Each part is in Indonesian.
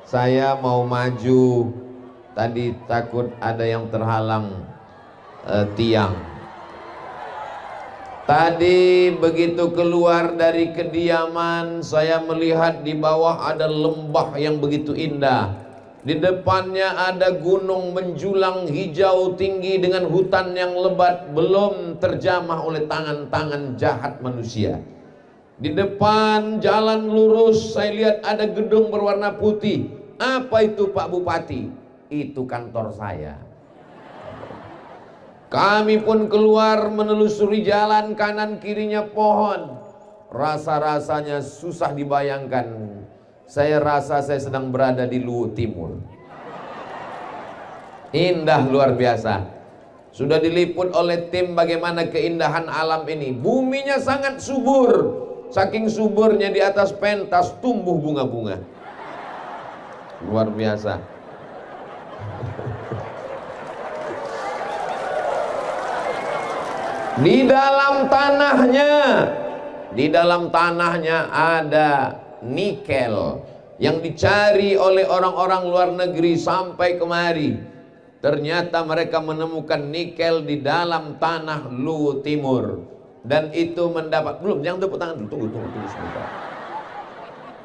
Saya mau maju, tadi takut ada yang terhalang tiang. Tadi begitu keluar dari kediaman, saya melihat di bawah ada lembah yang begitu indah. Di depannya ada gunung menjulang hijau tinggi dengan hutan yang lebat, belum terjamah oleh tangan-tangan jahat manusia. Di depan jalan lurus saya lihat ada gedung berwarna putih. Apa itu Pak Bupati? Itu kantor saya. Kami pun keluar menelusuri jalan, kanan kirinya pohon. Rasa-rasanya susah dibayangkan. Saya rasa saya sedang berada di Luwu Timur. Indah luar biasa. Sudah diliput oleh tim bagaimana keindahan alam ini. Buminya sangat subur. Saking suburnya di atas pentas tumbuh bunga-bunga. Luar biasa. Di dalam tanahnya ada nikel yang dicari oleh orang-orang luar negeri sampai kemari. Ternyata mereka menemukan nikel di dalam tanah Luwu Timur, dan itu mendapat, belum, jangan tepuk tangan dulu, tunggu sebentar.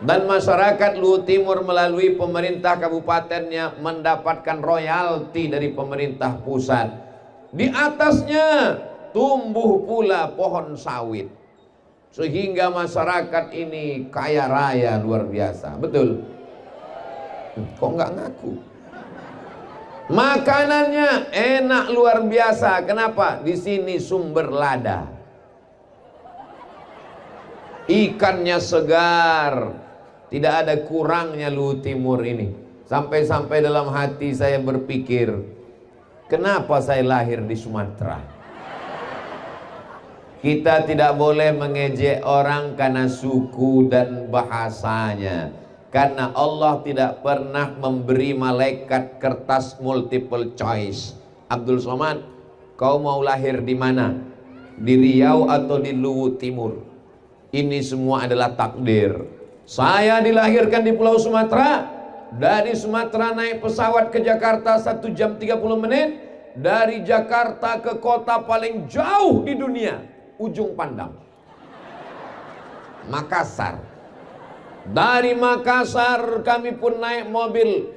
Dan masyarakat Luwu Timur melalui pemerintah kabupatennya mendapatkan royalti dari pemerintah pusat. Di atasnya tumbuh pula pohon sawit, sehingga masyarakat ini kaya raya luar biasa. Betul? Kok nggak ngaku? Makanannya enak luar biasa. Kenapa? Di sini sumber lada, ikannya segar, tidak ada kurangnya Luwu Timur ini. Sampai-sampai dalam hati saya berpikir, kenapa saya lahir di Sumatera? Kita tidak boleh mengejek orang karena suku dan bahasanya, karena Allah tidak pernah memberi malaikat kertas multiple choice. Abdul Somad, kau mau lahir di mana? Di Riau atau di Luwu Timur? Ini semua adalah takdir. Saya dilahirkan di Pulau Sumatera. Dari Sumatera naik pesawat ke Jakarta 1 jam 30 menit. Dari Jakarta ke kota paling jauh di dunia, ujung pandang, Makassar. Dari Makassar kami pun naik mobil,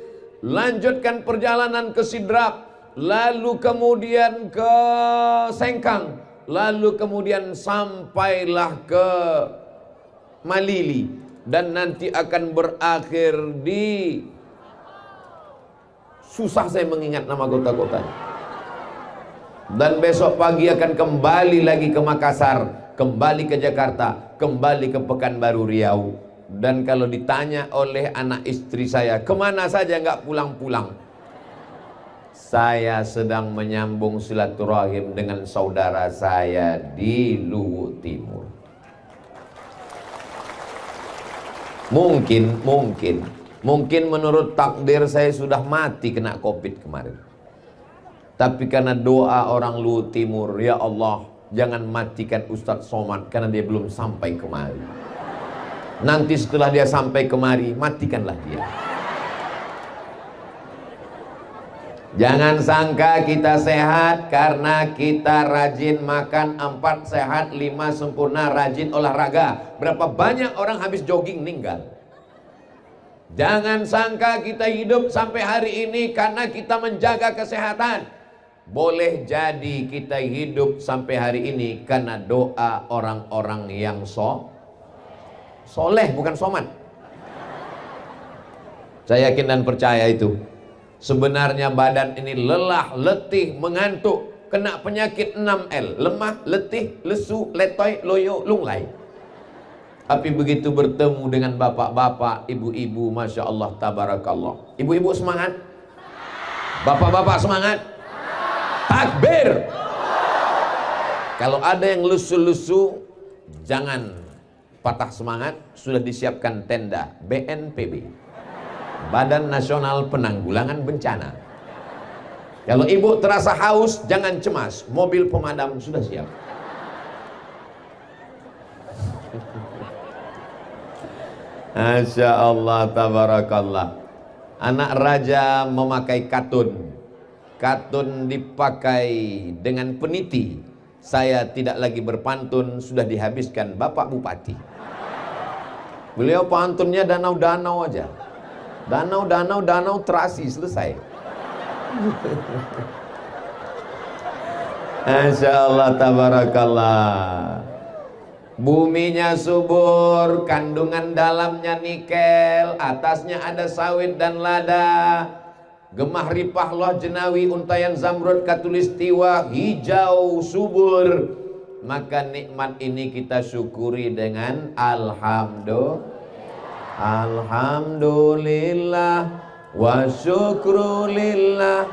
lanjutkan perjalanan ke Sidrap, lalu kemudian ke Sengkang, lalu kemudian sampailah ke Malili, dan nanti akan berakhir di, susah saya mengingat nama kota-kotanya. Dan besok pagi akan kembali lagi ke Makassar, kembali ke Jakarta, kembali ke Pekanbaru Riau. Dan kalau ditanya oleh anak istri saya, kemana saja nggak pulang-pulang, saya sedang menyambung silaturahim dengan saudara saya di Luwu Timur. Mungkin menurut takdir saya sudah mati kena COVID kemarin. Tapi karena doa orang Luwu Timur, ya Allah, jangan matikan Ustadz Somad karena dia belum sampai kemari. Nanti setelah dia sampai kemari, matikanlah dia. Jangan sangka kita sehat karena kita rajin makan 4 sehat 5 sempurna, rajin olahraga. Berapa banyak orang habis jogging meninggal. Jangan sangka kita hidup sampai hari ini karena kita menjaga kesehatan. Boleh jadi kita hidup sampai hari ini karena doa orang-orang yang soleh, bukan somat. Saya yakin dan percaya itu. Sebenarnya badan ini lelah, letih, mengantuk, kena penyakit 6L, lemah, letih, lesu, letoy, loyo, lunglai. Tapi begitu bertemu dengan bapak-bapak, ibu-ibu, Masya Allah, tabarakallah. Ibu-ibu semangat? Bapak-bapak semangat? Takbir. Kalau ada yang lusu-lusu, jangan patah semangat. Sudah disiapkan tenda BNPB, Badan Nasional Penanggulangan Bencana. Kalau ibu terasa haus, jangan cemas, mobil pemadam sudah siap. Masya Allah, tabarakallah. Anak raja memakai katun. Katun dipakai dengan peniti. Saya tidak lagi berpantun, sudah dihabiskan Bapak Bupati. Beliau pantunnya danau-danau aja. Danau terasi, selesai. Masya Allah, tabarakallah. Buminya subur, kandungan dalamnya nikel, atasnya ada sawit dan lada. Gemah ripah loh jenawi, untayan zamrud katulistiwa, hijau subur. Maka nikmat ini kita syukuri dengan alhamdulillah wa syukrulillah.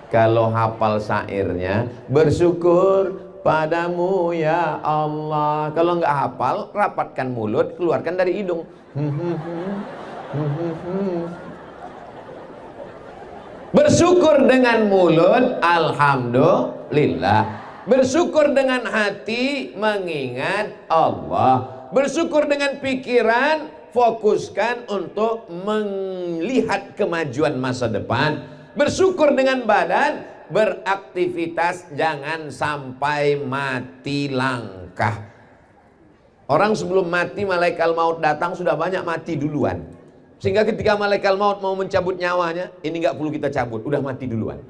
Kalau hafal syairnya, bersyukur padamu ya Allah. Kalau nggak hafal, rapatkan mulut, keluarkan dari hidung. Bersyukur dengan mulut, alhamdulillah. Bersyukur dengan hati, mengingat Allah. Bersyukur dengan pikiran, fokuskan untuk melihat kemajuan masa depan. Bersyukur dengan badan, beraktivitas, jangan sampai mati langkah. Orang sebelum mati, malaikat maut datang sudah banyak mati duluan. Sehingga ketika malaikat maut mau mencabut nyawanya, ini nggak perlu kita cabut, udah mati duluan.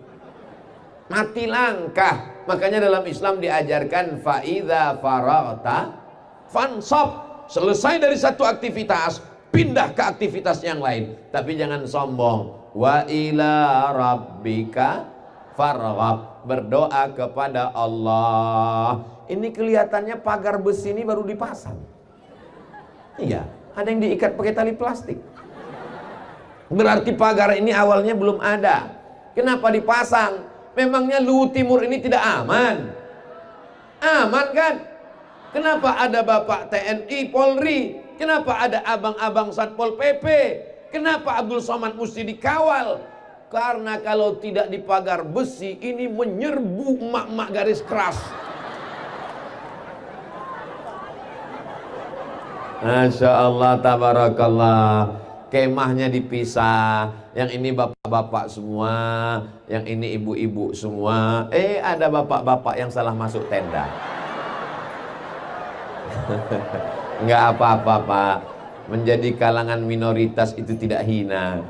Mati langkah. Makanya dalam Islam diajarkan faidza faragta fansab. Selesai dari satu aktivitas, pindah ke aktivitas yang lain. Tapi jangan sombong. Wa ila rabbika farghab. Berdoa kepada Allah. Ini kelihatannya pagar besi ini baru dipasang. Iya, ada yang diikat pakai tali plastik. Berarti pagar ini awalnya belum ada. Kenapa dipasang? Memangnya Luhut Timur ini tidak aman? Aman kan? Kenapa ada Bapak TNI, Polri? Kenapa ada abang-abang Satpol PP? Kenapa Abdul Somad mesti dikawal? Karena kalau tidak dipagar besi, ini menyerbu emak-emak garis keras. Masya Allah, tabarakallah. Kemahnya dipisah. Yang ini bapak-bapak semua, yang ini ibu-ibu semua. Ada bapak-bapak yang salah masuk tenda. Enggak apa-apa, Pak. Menjadi kalangan minoritas itu tidak hina.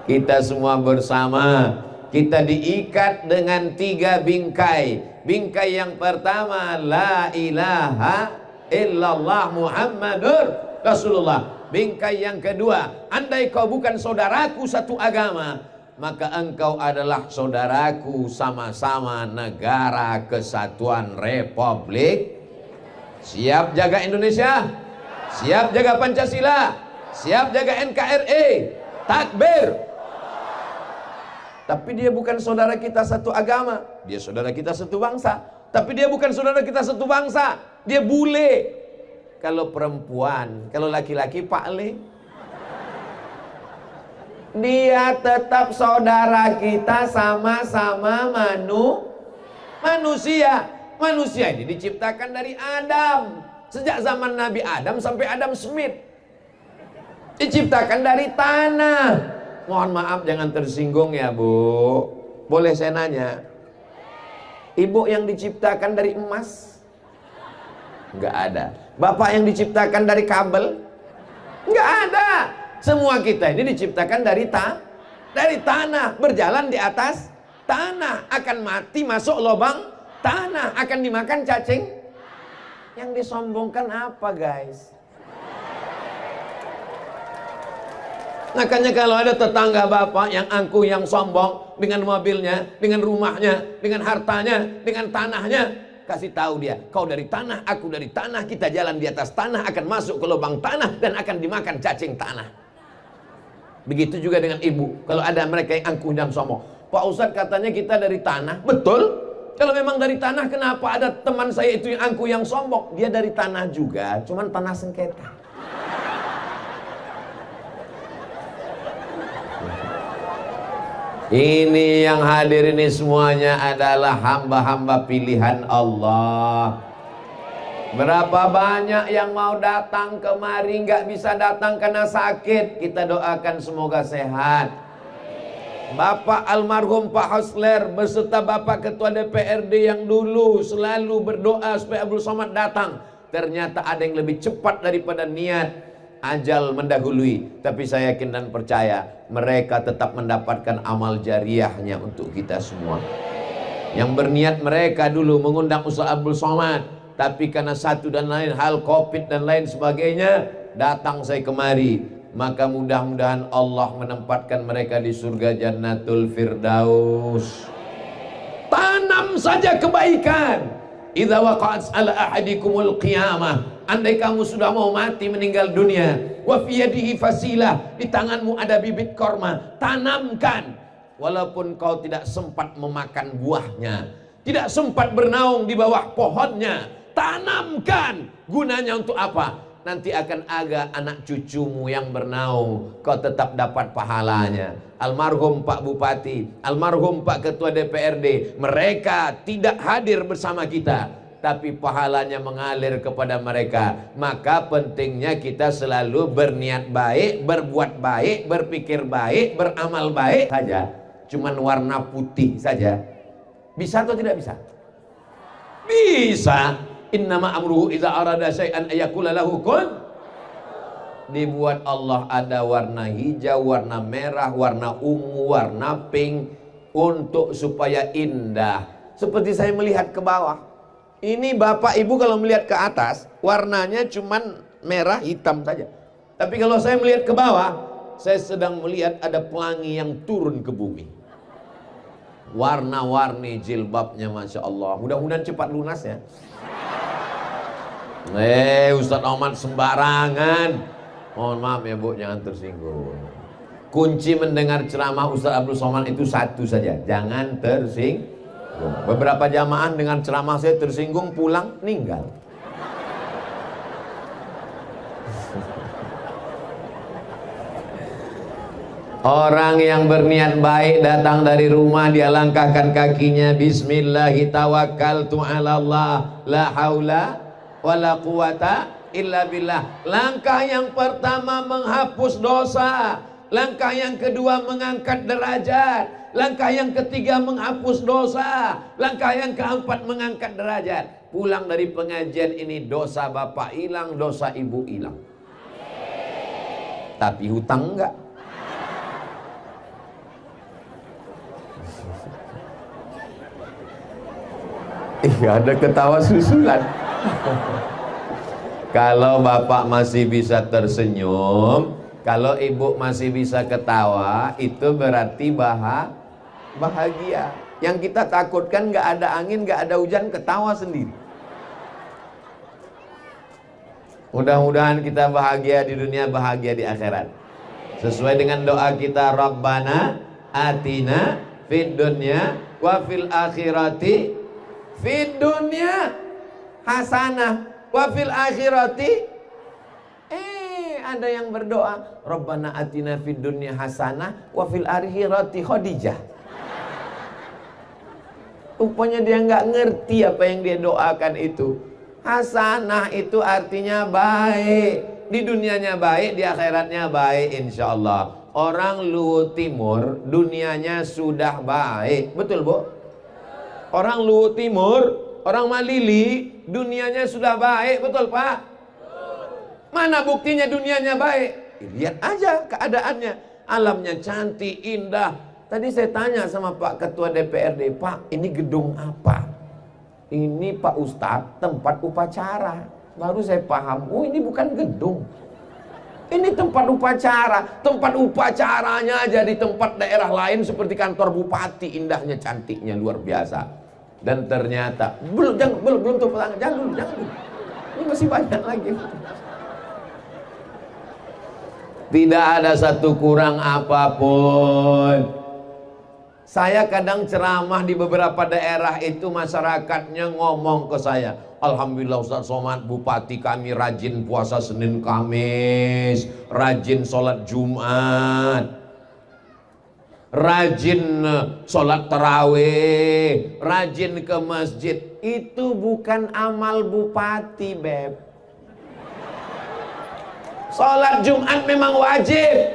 Kita semua bersama, kita diikat dengan 3 bingkai. Bingkai yang pertama, la ilaha illallah Muhammadur Rasulullah. Bingkai yang kedua, andai kau bukan saudaraku satu agama, maka engkau adalah saudaraku sama-sama negara kesatuan Republik. Siap jaga Indonesia? Siap jaga Pancasila? Siap jaga NKRI? Takbir! Tapi dia bukan saudara kita satu agama, dia saudara kita satu bangsa. Tapi dia bukan saudara kita satu bangsa, dia bule. Kalau perempuan, kalau laki-laki Pak Le. Dia tetap saudara kita, sama-sama manusia. Manusia ini diciptakan dari Adam. Sejak zaman Nabi Adam sampai Adam Smith. Diciptakan dari tanah. Mohon maaf jangan tersinggung ya Bu. Boleh saya nanya? Ibu yang diciptakan dari emas? Enggak ada. Bapak yang diciptakan dari kabel? Enggak ada. Semua kita ini diciptakan dari tanah. Berjalan di atas tanah. Akan mati masuk lubang tanah. Akan dimakan cacing. Yang disombongkan apa guys? Makanya kalau ada tetangga bapak yang angkuh, yang sombong dengan mobilnya, dengan rumahnya, dengan hartanya, dengan tanahnya, kasih tahu dia, kau dari tanah, aku dari tanah, kita jalan di atas tanah, akan masuk ke lubang tanah dan akan dimakan cacing tanah. Begitu juga dengan ibu. Kalau ada mereka yang angkuh dan sombong, Pak Ustadz katanya kita dari tanah. Betul. Kalau memang dari tanah, kenapa ada teman saya itu yang angkuh, yang sombong? Dia dari tanah juga, cuman tanah sengketa. Ini yang hadir ini semuanya adalah hamba-hamba pilihan Allah. Berapa banyak yang mau datang kemari nggak bisa datang karena sakit. Kita doakan semoga sehat. Bapak almarhum Pak Hosler beserta Bapak Ketua DPRD yang dulu selalu berdoa supaya Abdul Somad datang. Ternyata ada yang lebih cepat daripada niat, ajal mendahului. Tapi saya yakin dan percaya mereka tetap mendapatkan amal jariahnya untuk kita semua. Yang berniat mereka dulu mengundang Ustaz Abdul Somad, tapi karena satu dan lain hal, Covid dan lain sebagainya, datang saya kemari. Maka mudah-mudahan Allah menempatkan mereka di surga Jannatul Firdaus. Tanam saja kebaikan. Idza waqa'at ala ahadikumul qiyamah, andai kamu sudah mau mati meninggal dunia, wa fi yadihi fasilah, di tanganmu ada bibit korma, tanamkan. Walaupun kau tidak sempat memakan buahnya, tidak sempat bernaung di bawah pohonnya, tanamkan. Gunanya untuk apa? Nanti akan ada anak cucumu yang bernaung, kau tetap dapat pahalanya. Almarhum Pak Bupati, almarhum Pak Ketua DPRD, mereka tidak hadir bersama kita, tapi pahalanya mengalir kepada mereka. Maka pentingnya kita selalu berniat baik, berbuat baik, berpikir baik, beramal baik saja. Cuman warna putih saja. Bisa atau tidak bisa? Bisa. Innama amruhu idza arada syai'an ayaqula lahu kun. Dibuat Allah ada warna hijau, warna merah, warna ungu, warna pink, untuk supaya indah. Seperti saya melihat ke bawah. Ini Bapak Ibu kalau melihat ke atas, warnanya cuman merah hitam saja. Tapi kalau saya melihat ke bawah, saya sedang melihat ada pelangi yang turun ke bumi. Warna-warni jilbabnya Masya Allah. Mudah-mudahan cepat lunas ya. Ustadz Ahmad sembarangan. Mohon maaf ya Bu, jangan tersinggung. Kunci mendengar ceramah Ustadz Abdul Somad itu satu saja, jangan tersinggung. Beberapa jamaah dengan ceramah saya tersinggung, pulang meninggal. Orang yang berniat baik datang dari rumah, dia langkahkan kakinya, Bismillahi tawakkaltu ala Allah, la haula wala quwata illa billah. Langkah yang pertama menghapus dosa, langkah yang kedua mengangkat derajat, langkah yang ketiga menghapus dosa, langkah yang keempat mengangkat derajat. Pulang dari pengajian ini dosa bapak hilang, dosa ibu hilang. Tapi hutang enggak. Ada ketawa susulan. Kalau bapak masih bisa tersenyum, kalau ibu masih bisa ketawa, itu berarti bahagia. Yang kita takutkan nggak ada angin, nggak ada hujan, ketawa sendiri. Mudah-mudahan kita bahagia di dunia, bahagia di akhirat. Sesuai dengan doa kita, Rabbana atina fid dunya wa fil akhirati, fid dunya hasanah wa fil akhirati. Ada yang berdoa Rabbana atina fid dunya hasanah wa fil akhirati Khadijah. Rupanya dia nggak ngerti apa yang dia doakan itu. Hasanah itu artinya baik, di dunianya baik, di akhiratnya baik insyaallah. Orang Luwu Timur dunianya sudah baik, betul Bu? Orang Luwu Timur, orang Malili dunianya sudah baik, betul Pak? Mana buktinya dunianya baik? Lihat aja keadaannya, alamnya cantik, indah. Tadi saya tanya sama Pak Ketua DPRD, Pak ini gedung apa? Ini Pak Ustadz tempat upacara. Baru saya paham, oh ini bukan gedung, ini tempat upacara. Tempat upacaranya aja di tempat daerah lain seperti kantor bupati, indahnya, cantiknya, luar biasa. Dan ternyata belum tuh pelang, jangan. Ini masih banyak lagi. Tidak ada satu kurang apapun. Saya kadang ceramah di beberapa daerah itu, masyarakatnya ngomong ke saya, Alhamdulillah Ustaz Somad, bupati kami rajin puasa Senin Kamis, rajin sholat Jumat. rajin sholat tarawih, rajin ke masjid. Itu bukan amal bupati, Beb. Sholat Jumat memang wajib,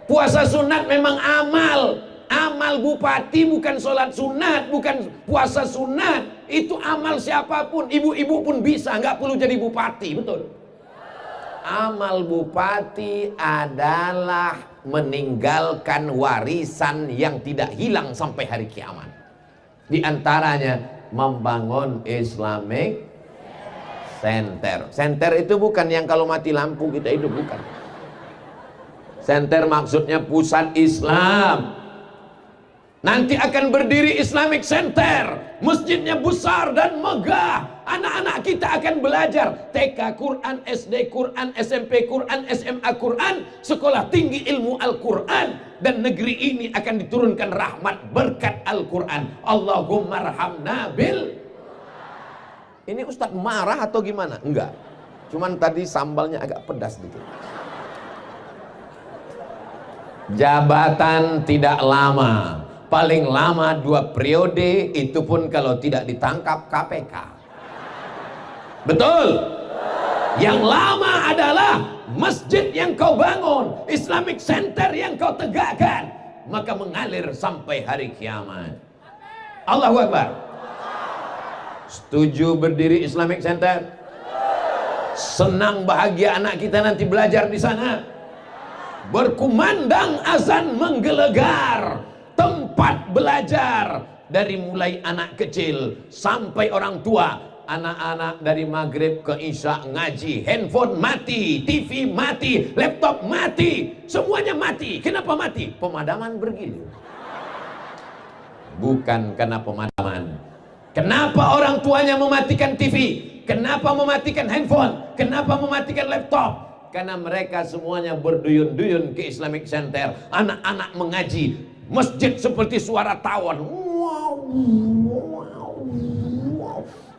puasa sunat memang amal. Amal bupati bukan sholat sunat, bukan puasa sunat. Itu amal siapapun, ibu-ibu pun bisa, nggak perlu jadi bupati, betul. Amal bupati adalah meninggalkan warisan yang tidak hilang sampai hari kiamat. Di antaranya membangun Islamic Center. Center itu bukan yang kalau mati lampu kita hidup, bukan. Center maksudnya pusat Islam. Nanti akan berdiri Islamic Center. Masjidnya besar dan megah. Anak-anak kita akan belajar TK Quran, SD Quran, SMP Quran, SMA Quran, sekolah tinggi ilmu Al-Quran. Dan negeri ini akan diturunkan rahmat berkat Al-Quran. Allahumma arhamna bil. Ini Ustadz marah atau gimana? Enggak. Cuman tadi sambalnya agak pedas dikit. Jabatan tidak lama. Paling lama 2 periode, itu pun kalau tidak ditangkap KPK. Betul? Yang lama adalah masjid yang kau bangun, Islamic Center yang kau tegakkan, maka mengalir sampai hari kiamat. Allahu Akbar. Setuju berdiri Islamic Center? Senang bahagia anak kita nanti belajar di sana. Berkumandang azan menggelegar. Tempat belajar dari mulai anak kecil sampai orang tua. Anak-anak dari maghrib ke isya ngaji, handphone mati, TV mati, laptop mati, semuanya mati. Kenapa mati? Pemadaman bergilir. Bukan karena pemadaman. Kenapa orang tuanya mematikan TV? Kenapa mematikan handphone? Kenapa mematikan laptop? Karena mereka semuanya berduyun-duyun ke Islamic Center. Anak-anak mengaji. Masjid seperti suara tawon.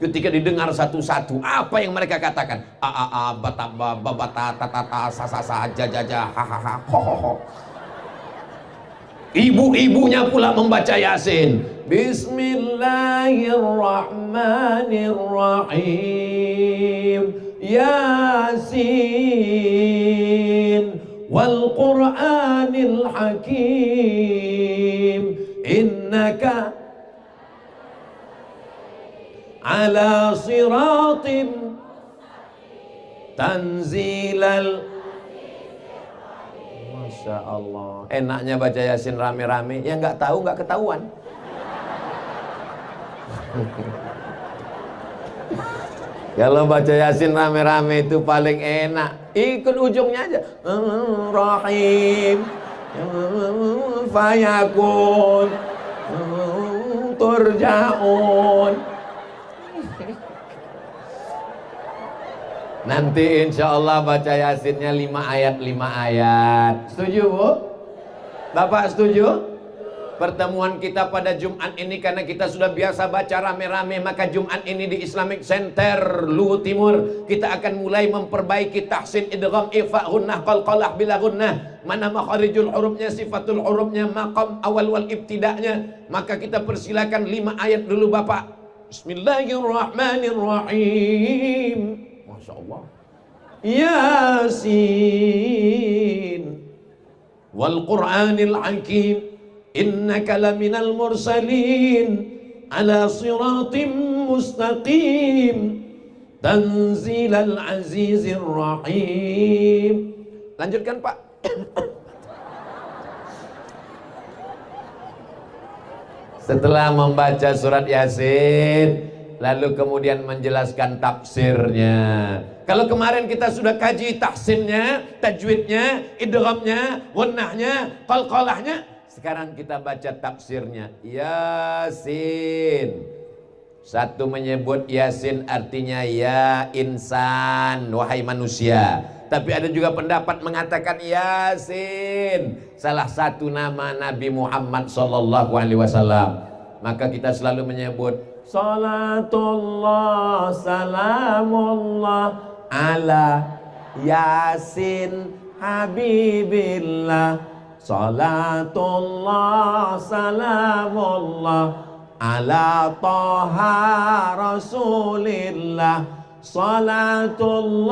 Ketika didengar satu-satu, apa yang mereka katakan? Bataba, babata, tatata, sasasa, jajaja, hahaha, hohoho. Ibu-ibunya pula membaca Yasin. Bismillahirrahmanirrahim. Yasin. Wal Qur'anil Hakim. Innaka ala siratim tanzilal. Masya Allah. Enaknya baca Yasin rame-rame. Yang nggak tahu nggak ketahuan. Kalau baca Yasin rame-rame itu paling enak. Ikut ujungnya aja. Rahim, Fayakun, Turja'un. Nanti insya Allah baca Yasinnya 5 ayat 5 ayat. Setuju, Bu? Bapak setuju? Pertemuan kita pada Jumat ini karena kita sudah biasa baca rame-rame, maka Jumat ini di Islamic Center Luhut Timur kita akan mulai memperbaiki tahsin, idgham, ifa, gunnah, qalqalah bila gunnah. Mana makharijul hurufnya, sifatul hurufnya, maqam awal wal ibtida'nya. Maka kita persilakan 5 ayat dulu Bapak. Bismillahirrahmanirrahim. Masya Allah. Yasin wal Qur'anil Hakim. Innaka laminal mursalin ala siratim mustaqim tanzilal azizir rahim. Lanjutkan Pak. Setelah membaca surat Yasin, lalu kemudian menjelaskan tafsirnya. Kalau kemarin kita sudah kaji tahsinnya, tajwidnya, idghamnya, gunnahnya, qalqalahnya, sekarang kita baca tafsirnya. Yasin. Satu menyebut Yasin artinya ya insan, wahai manusia. Tapi ada juga pendapat mengatakan Yasin salah satu nama Nabi Muhammad SAW. Maka kita selalu menyebut salatullah salamullah ala Yasin Habibillah. Salatullah salamullah ala Taha Rasulillah. Salatullah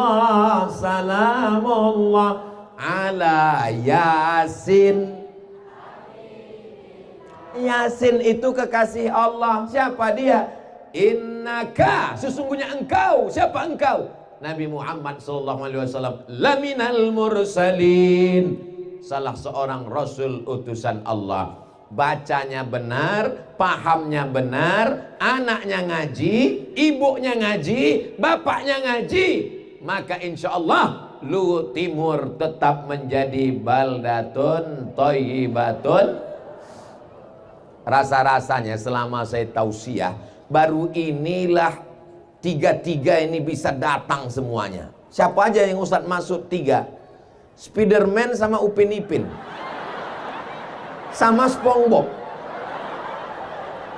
salamullah ala Yasin. Yasin itu kekasih Allah. Siapa dia? Innaka, sesungguhnya engkau. Siapa engkau? Nabi Muhammad SAW laminal mursalin, salah seorang rasul utusan Allah. Bacanya benar, pahamnya benar, anaknya ngaji, ibunya ngaji, bapaknya ngaji, maka insya Allah Luwu Timur tetap menjadi baldatun thayyibatun. Rasa-rasanya selama saya tausiah, baru inilah tiga-tiga ini bisa datang semuanya. Siapa aja yang Ustadz maksud tiga? Spiderman sama Upin Ipin sama SpongeBob.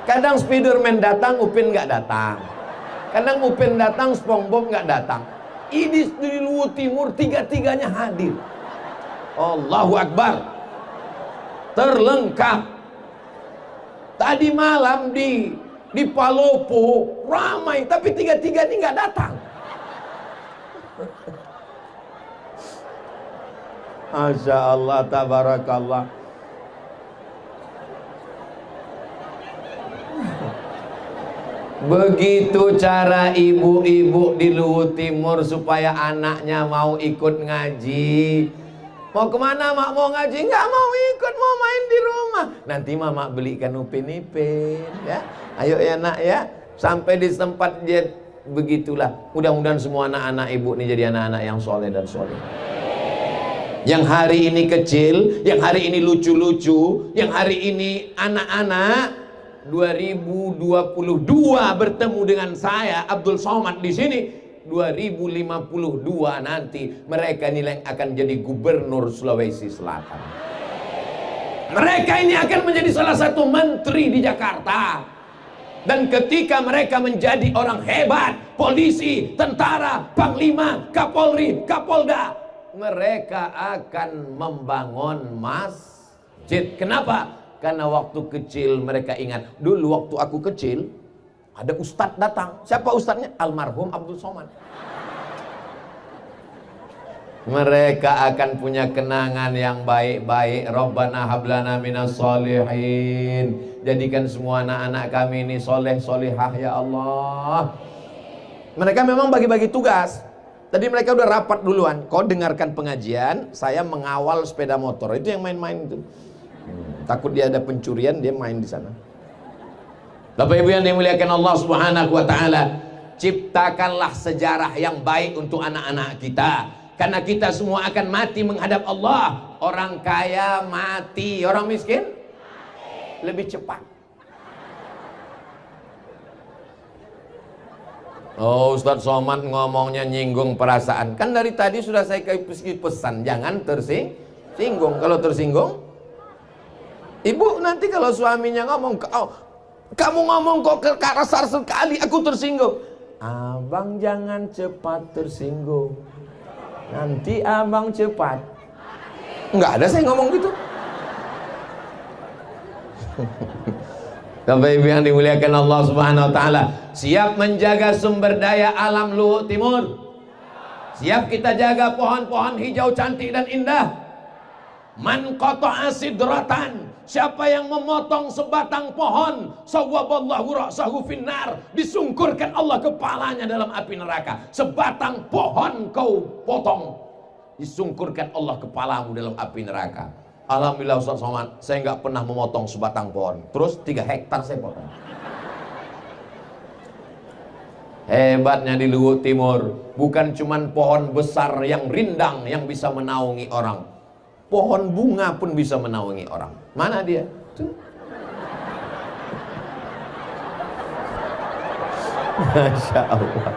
Kadang Spiderman datang, Upin nggak datang. Kadang Upin datang, SpongeBob nggak datang. Ini di Luwu Timur tiga-tiganya hadir. Allahu Akbar. Terlengkap. Tadi malam di Palopo ramai, tapi tiga-tiga ini nggak datang. Masya Allah, tabarakallah. Begitu cara ibu-ibu di Luwu Timur supaya anaknya mau ikut ngaji. Mau kemana mak? Mau ngaji? Nggak mau ikut, mau main di rumah. Nanti mama belikan Upin Ipin ya. Ayo ya nak ya. Sampai di tempat dia begitulah. Mudah-mudahan semua anak-anak ibu ini jadi anak-anak yang soleh dan soleh. Yang hari ini kecil, yang hari ini lucu-lucu, yang hari ini anak-anak 2022 bertemu dengan saya Abdul Somad di sini. 2052 nanti mereka ini akan jadi gubernur Sulawesi Selatan. Mereka ini akan menjadi salah satu menteri di Jakarta. Dan ketika mereka menjadi orang hebat, polisi, tentara, panglima, kapolri, kapolda, mereka akan membangun masjid. Kenapa? Karena waktu kecil mereka ingat, dulu waktu aku kecil ada ustadz datang. Siapa ustadznya? Almarhum Abdul Somad. Mereka akan punya kenangan yang baik-baik. Rabbana hablana minas solihin. Jadikan semua anak-anak kami ini soleh solihah ya Allah. Mereka memang bagi-bagi tugas. Tadi mereka udah rapat duluan. Kau dengarkan pengajian, saya mengawal sepeda motor. Itu yang main-main itu. Takut dia ada pencurian, dia main di sana. Bapak Ibu yang dimuliakan Allah Subhanahu wa taala, ciptakanlah sejarah yang baik untuk anak-anak kita. Karena kita semua akan mati menghadap Allah. Orang kaya mati, orang miskin lebih cepat. Oh, Ustadz Somad ngomongnya nyinggung perasaan. Kan dari tadi sudah saya kasih pesan, jangan tersinggung. Kalau tersinggung, ibu nanti kalau suaminya ngomong, kamu ngomong kok kasar sekali, aku tersinggung. Abang jangan cepat tersinggung, nanti abang cepat. Enggak ada saya ngomong gitu. Bapak Ibu yang dimuliakan Allah Subhanahu wa taala, siap menjaga sumber daya alam Luwu Timur? Siap kita jaga pohon-pohon hijau cantik dan indah? Man qata'a sidratan, siapa yang memotong sebatang pohon, sawwaballahu ra'sahu finnar, disungkurkan Allah kepalanya dalam api neraka. Sebatang pohon kau potong, disungkurkan Allah kepalamu dalam api neraka. Alhamdulillah Ustaz Somad, saya nggak pernah memotong sebatang pohon. Terus 3 hektar saya potong. Hebatnya di Luwu Timur, bukan cuman pohon besar yang rindang yang bisa menaungi orang, pohon bunga pun bisa menaungi orang. Mana dia? Tuh. Masya Allah,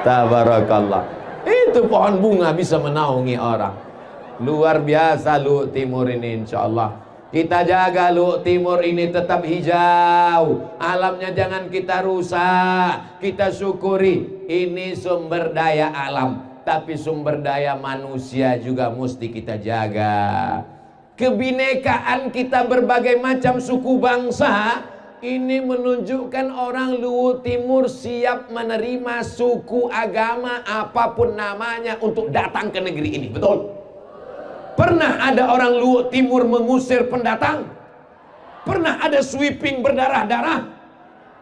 tabarakallah. Itu pohon bunga bisa menaungi orang. Luar biasa Luwu Timur ini, insya Allah. Kita jaga Luwu Timur ini tetap hijau. Alamnya jangan kita rusak. Kita syukuri. Ini sumber daya alam, tapi sumber daya manusia juga mesti kita jaga. kebinekaan kita berbagai macam suku bangsa, ini menunjukkan orang Luwu Timur siap menerima suku agama apapun namanya untuk datang ke negeri ini. Betul? Pernah ada orang Luwu Timur mengusir pendatang? Pernah ada sweeping berdarah-darah?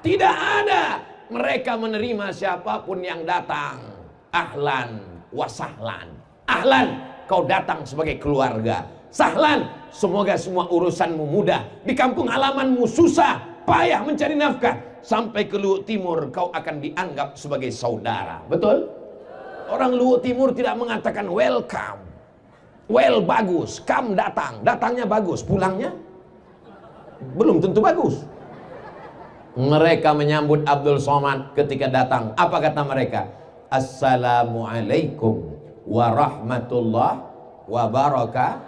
Tidak ada. Mereka menerima siapapun yang datang. Ahlan wa sahlan. Ahlan, kau datang sebagai keluarga. Sahlan, semoga semua urusanmu mudah. Di kampung halamanmu susah, payah mencari nafkah. Sampai ke Luwu Timur kau akan dianggap sebagai saudara. Betul? Orang Luwu Timur tidak mengatakan welcome. Well, bagus, come datang. Datangnya bagus, pulangnya belum tentu bagus. Mereka menyambut Abdul Somad ketika datang. Apa kata mereka? Assalamualaikum warahmatullahi wabarakatuh.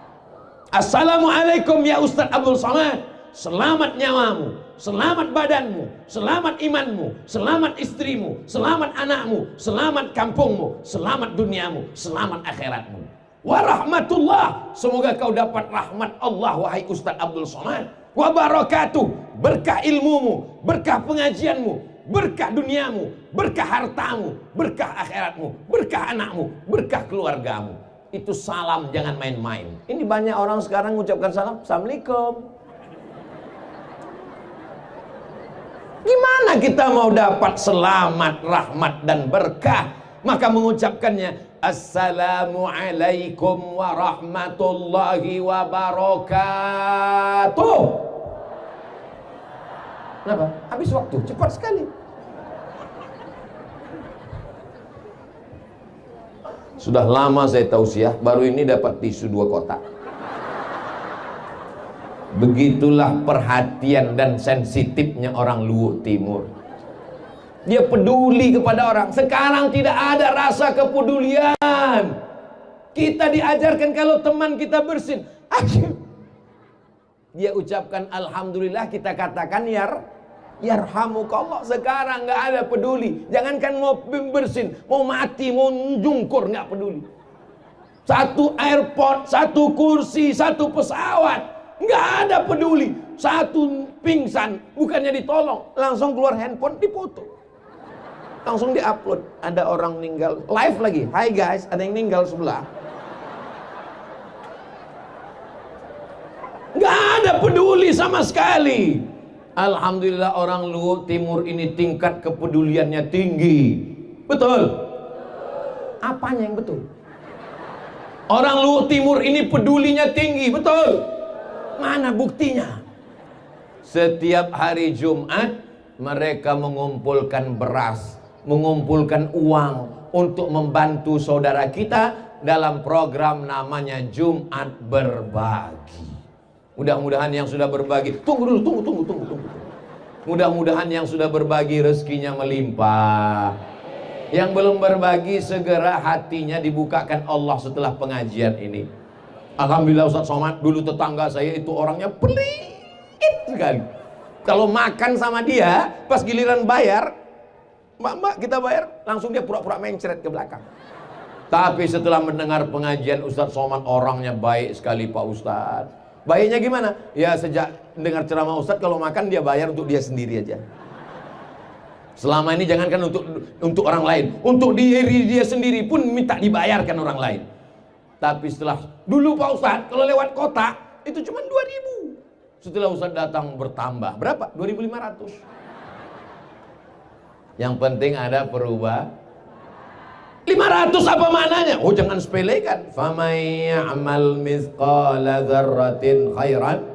Assalamualaikum ya Ustaz Abdul Somad. Selamat nyawamu, selamat badanmu, selamat imanmu, selamat istrimu, selamat anakmu, selamat kampungmu, selamat duniamu, selamat akhiratmu. Warahmatullah, semoga kau dapat rahmat Allah wahai Ustaz Abdul Somad. Wabarakatuh, berkah ilmumu, berkah pengajianmu, berkah duniamu, berkah hartamu, berkah akhiratmu, berkah anakmu, berkah keluargamu. Itu salam, jangan main-main. Ini banyak orang sekarang mengucapkan salam, Assalamualaikum. Gimana kita mau dapat selamat, rahmat dan berkah? Maka mengucapkannya Assalamualaikum warahmatullahi wabarakatuh. Kenapa? Habis waktu, cepat sekali. Sudah lama saya tausiah, baru ini dapat tisu 2 kotak. Begitulah perhatian dan sensitifnya orang Luwu Timur. Dia peduli kepada orang. Sekarang tidak ada rasa kepedulian. Kita diajarkan kalau teman kita bersin, dia ucapkan alhamdulillah, kita katakan yarhamukallah. Sekarang nggak ada peduli. Jangankan mau bersin, mau mati, mau jungkur, nggak peduli. Satu airport, satu kursi, satu pesawat, nggak ada peduli. Satu pingsan, bukannya ditolong, langsung keluar handphone, dipoto. Langsung diupload. Ada orang meninggal, live lagi. Hai guys, ada yang meninggal sebelah. Nggak ada peduli sama sekali. Alhamdulillah orang Luwu Timur ini tingkat kepeduliannya tinggi. Betul? Apanya yang betul? Orang Luwu Timur ini pedulinya tinggi. Betul? Mana buktinya? Setiap hari Jumat mereka mengumpulkan beras, mengumpulkan uang untuk membantu saudara kita dalam program namanya Jumat Berbagi. Mudah-mudahan yang sudah berbagi, tunggu. Mudah-mudahan yang sudah berbagi rezekinya melimpah. Yang belum berbagi segera hatinya dibukakan Allah setelah pengajian ini. Alhamdulillah Ustaz Somad, dulu tetangga saya itu orangnya pelit sekali. Kalau makan sama dia, pas giliran bayar, Mbak kita bayar, langsung dia pura-pura mencret ke belakang. Tapi setelah mendengar pengajian Ustaz Somad, orangnya baik sekali Pak Ustaz. Baiknya gimana? Ya sejak dengar ceramah Ustaz, kalau makan dia bayar untuk dia sendiri aja. Selama ini jangankan untuk orang lain, untuk diri dia sendiri pun minta dibayarkan orang lain. Tapi setelah dulu Pak Ustaz, kalau lewat kota itu cuma 2.000. Setelah Ustaz datang bertambah berapa? 2.500. Yang penting ada perubahan. 500 apa maknanya? Oh jangan sepelekan. Famay ya'mal mithqala dzarratin khairan.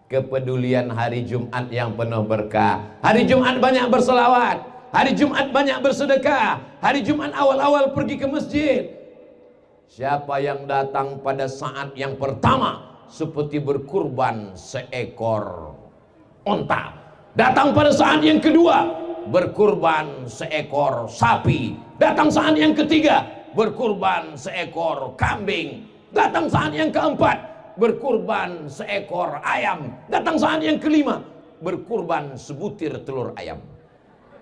Kepedulian hari Jumat yang penuh berkah. Hari Jumat banyak berselawat. Hari Jumat banyak bersedekah. Hari Jumat awal-awal pergi ke masjid. Siapa yang datang pada saat yang pertama seperti berkurban seekor onta. Datang pada saat yang kedua berkurban seekor sapi. Datang saat yang ketiga berkurban seekor kambing. Datang saat yang keempat berkurban seekor ayam. Datang saat yang kelima berkurban sebutir telur ayam.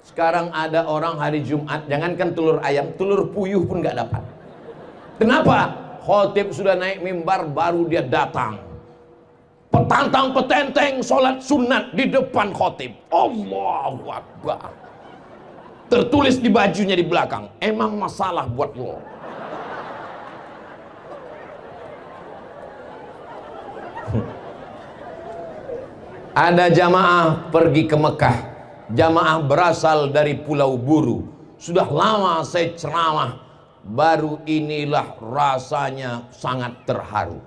Sekarang ada orang hari Jumat, jangankan telur ayam, telur puyuh pun gak dapat. Kenapa? khotib sudah naik mimbar, baru dia datang. Petantang petenteng sholat sunat di depan khotib. Allahu Akbar. Tertulis di bajunya di belakang, emang masalah buat lo. Ada jamaah pergi ke Mekah. Jamaah berasal dari Pulau Buru. Sudah lama saya ceramah, baru inilah rasanya sangat terharu.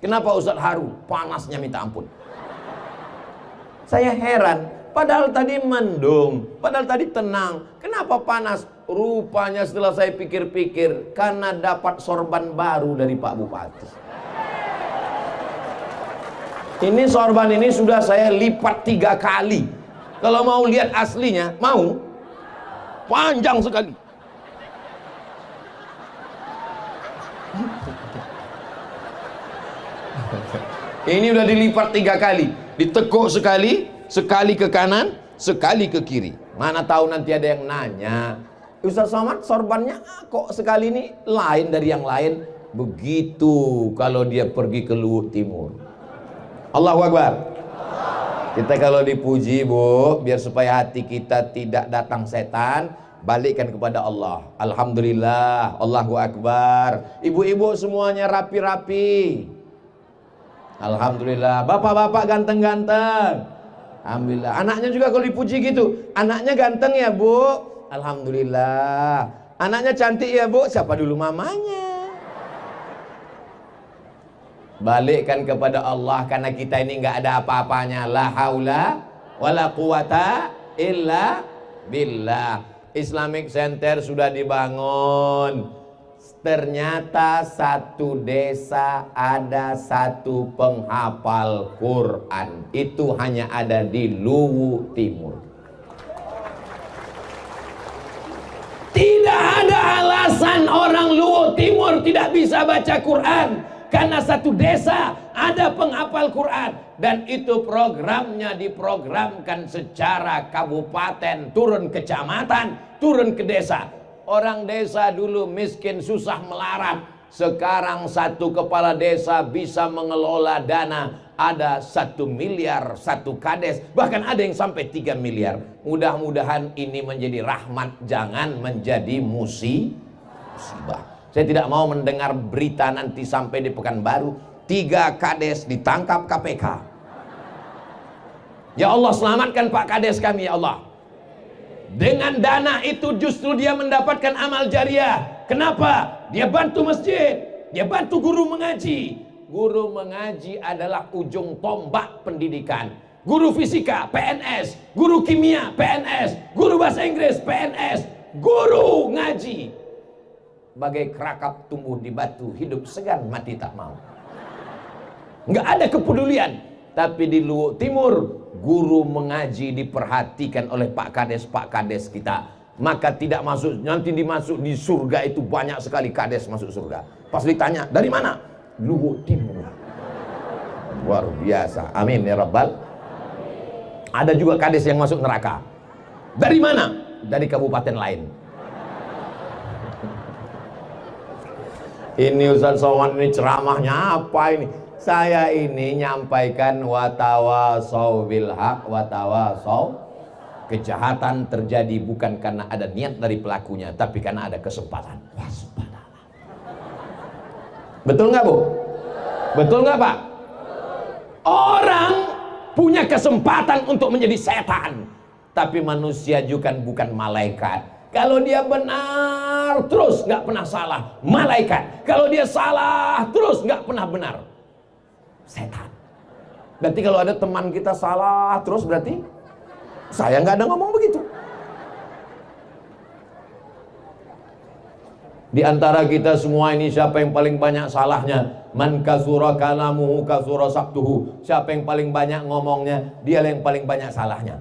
Kenapa Ustaz haru? Panasnya minta ampun. Saya heran, padahal tadi mendung, padahal tadi tenang. Kenapa panas? Rupanya setelah saya pikir-pikir, karena dapat sorban baru dari Pak Bupati. Ini sorban ini sudah saya lipat 3 kali. Kalau mau lihat aslinya, mau? Panjang sekali. Ini udah dilipat 3 kali. Ditekuk sekali, sekali ke kanan, sekali ke kiri. Mana tahu nanti ada yang nanya, Ustaz Somad sorbannya kok sekali ini lain dari yang lain? Begitu kalau dia pergi ke Luhut Timur. Allahu Akbar. Kita kalau dipuji, Bu, biar supaya hati kita tidak datang setan, balikkan kepada Allah. Alhamdulillah, Allahu Akbar. Ibu-ibu semuanya rapi-rapi. Alhamdulillah. Bapak-bapak ganteng-ganteng. Alhamdulillah. Anaknya juga kalau dipuji gitu, anaknya ganteng ya, Bu. Alhamdulillah. Anaknya cantik ya, Bu. Siapa dulu mamanya? Balikkan kepada Allah, karena kita ini nggak ada apa-apanya. La haula wala quwata illa billah. Islamic Center sudah dibangun. Ternyata satu desa ada satu penghafal Quran. Itu hanya ada di Luwu Timur. Tidak ada alasan orang Luwu Timur tidak bisa baca Quran, karena satu desa ada penghafal Quran. Dan itu programnya diprogramkan secara kabupaten, turun ke kecamatan, turun ke desa. Orang desa dulu miskin, susah melarat. Sekarang satu kepala desa bisa mengelola dana. Ada 1 miliar satu kades. Bahkan ada yang sampai 3 miliar. Mudah-mudahan ini menjadi rahmat, jangan menjadi musibah. Saya tidak mau mendengar berita nanti sampai di Pekanbaru 3 kades ditangkap KPK. Ya Allah, selamatkan Pak Kades kami ya Allah. Dengan dana itu justru dia mendapatkan amal jariah. Kenapa? Dia bantu masjid, dia bantu guru mengaji. Guru mengaji adalah ujung tombak pendidikan. Guru fisika PNS, guru kimia PNS, guru bahasa Inggris PNS, guru ngaji. Bagai kerakap tumbuh di batu, hidup segan mati tak mau. Nggak ada kepedulian. Tapi di Luwu Timur, guru mengaji diperhatikan oleh Pak Kades kita. Maka tidak masuk, nanti dimasuk di surga itu banyak sekali kades masuk surga. Pas ditanya, dari mana? Luwu Timur. Luar biasa. Amin ya Rabbal. Ada juga kades yang masuk neraka. Dari mana? Dari kabupaten lain. Ini Ustaz Somad ini ceramahnya apa ini? Saya ini nyampaikan watawasau bil haq watawasau. Kejahatan terjadi bukan karena ada niat dari pelakunya, tapi karena ada kesempatan. Waspadalah. Betul nggak, Bu? Betul nggak, Pak? Orang punya kesempatan untuk menjadi setan, tapi manusia juga bukan malaikat. Kalau dia benar terus nggak pernah salah, malaikat. Kalau dia salah terus nggak pernah benar, setan. Berarti kalau ada teman kita salah terus, berarti saya nggak ada ngomong begitu. Di antara kita semua ini siapa yang paling banyak salahnya? Man kasura kalamuhu kasura sabtuhu. Siapa yang paling banyak ngomongnya, dia yang paling banyak salahnya.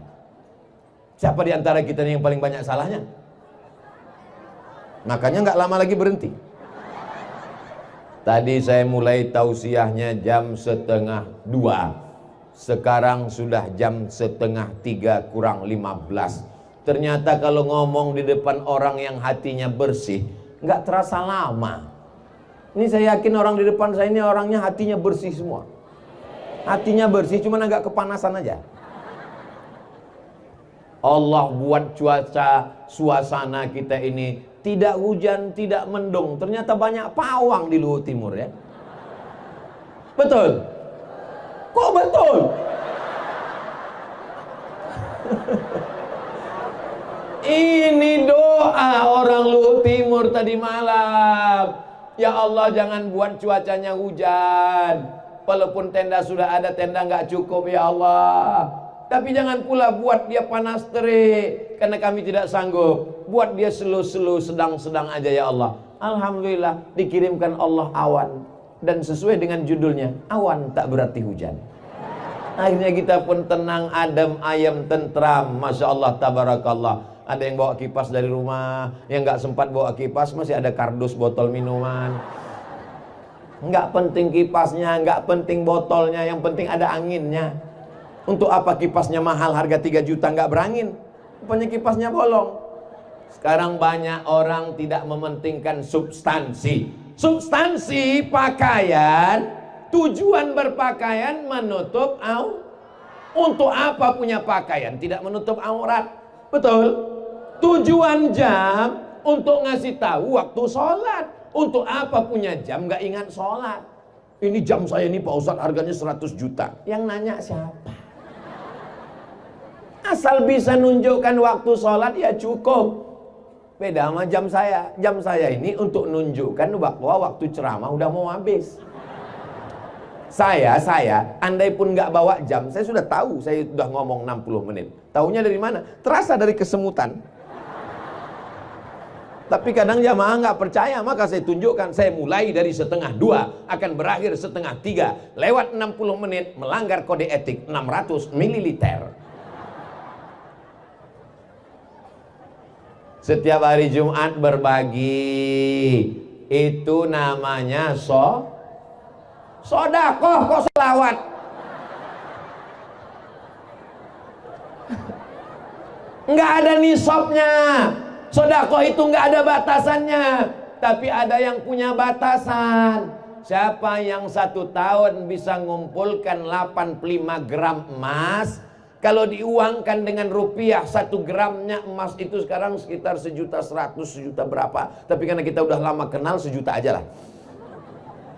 Siapa di antara kita yang paling banyak salahnya? Makanya nggak lama lagi berhenti. Tadi saya mulai tausiahnya jam 1:30. Sekarang sudah jam 2:30 kurang 15. Ternyata kalau ngomong di depan orang yang hatinya bersih, nggak terasa lama. Ini saya yakin orang di depan saya ini orangnya hatinya bersih semua. Hatinya bersih, cuman agak kepanasan aja. Allah buat cuaca suasana kita ini tidak hujan, tidak mendung. Ternyata banyak pawang di Luhut Timur ya. Betul? Kok betul? Ini doa orang Luhut Timur tadi malam. Ya Allah, jangan buat cuacanya hujan. Walaupun tenda sudah ada, tenda nggak cukup ya Allah. Tapi jangan pula buat dia panas terik, karena kami tidak sanggup. Buat dia slow-slow, sedang-sedang aja ya Allah. Alhamdulillah dikirimkan Allah awan. Dan sesuai dengan judulnya, awan tak berarti hujan. Akhirnya kita pun tenang, adem, ayem, tentram. Masya Allah, tabarakallah. Ada yang bawa kipas dari rumah, yang nggak sempat bawa kipas masih ada kardus botol minuman. Nggak penting kipasnya, nggak penting botolnya, yang penting ada anginnya. Untuk apa kipasnya mahal harga 3 juta nggak berangin? Rupanya kipasnya bolong. Sekarang banyak orang tidak mementingkan substansi. Substansi pakaian, tujuan berpakaian menutup aurat. Untuk apa punya pakaian tidak menutup aurat? Betul? Tujuan jam untuk ngasih tahu waktu sholat. Untuk apa punya jam nggak ingat sholat? Ini jam saya ini Pak Ustadz harganya 100 juta. Yang nanya siapa? Asal bisa nunjukkan waktu sholat ya cukup. Beda sama jam saya. Jam saya ini untuk nunjukkan bahwa waktu ceramah udah mau habis. Saya, andai pun nggak bawa jam, saya sudah tahu saya sudah ngomong 60 menit. Taunya dari mana? Terasa dari kesemutan. Tapi kadang jamaah nggak percaya, maka saya tunjukkan. Saya mulai dari 1:30, akan berakhir 2:30. Lewat 60 menit, melanggar kode etik 600 ml. Setiap hari Jumat berbagi. Itu namanya sodakoh, kok selawat? Nggak ada nisabnya. Sodakoh itu nggak ada batasannya. Tapi ada yang punya batasan. Siapa yang 1 tahun bisa ngumpulkan 85 gram emas, kalau diuangkan dengan rupiah 1 gramnya emas itu sekarang sekitar 1.100.000, 1.000.000 berapa. Tapi karena kita udah lama kenal, 1 juta aja lah.